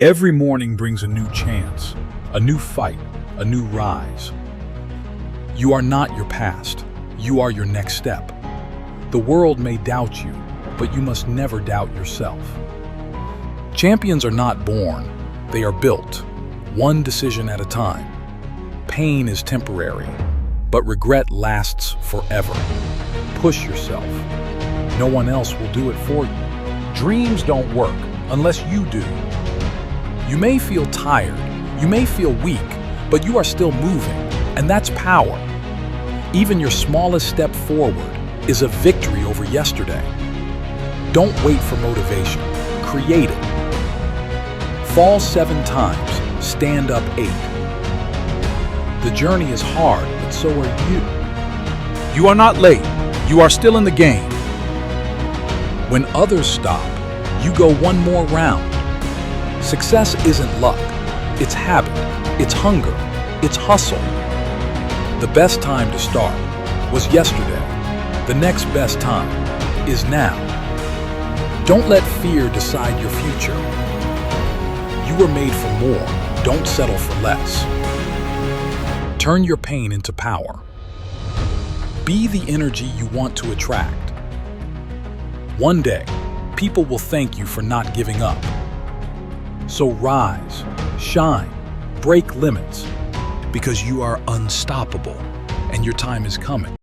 Every morning brings a new chance, a new fight, a new rise. You are not your past. You are your next step. The world may doubt you, but you must never doubt yourself. Champions are not born, they are built, one decision at a time. Pain is temporary, but regret lasts forever. Push yourself. No one else will do it for you. Dreams don't work unless you do. You may feel tired, you may feel weak, but you are still moving, and that's power. Even your smallest step forward is a victory over yesterday. Don't wait for motivation, create it. Fall 7 times, stand up 8. The journey is hard, but so are you. You are not late, you are still in the game. When others stop, you go one more round. Success isn't luck, it's habit, it's hunger, it's hustle. The best time to start was yesterday. The next best time is now. Don't let fear decide your future. You were made for more, don't settle for less. Turn your pain into power. Be the energy you want to attract. One day, people will thank you for not giving up. So rise, shine, break limits, because you are unstoppable and your time is coming.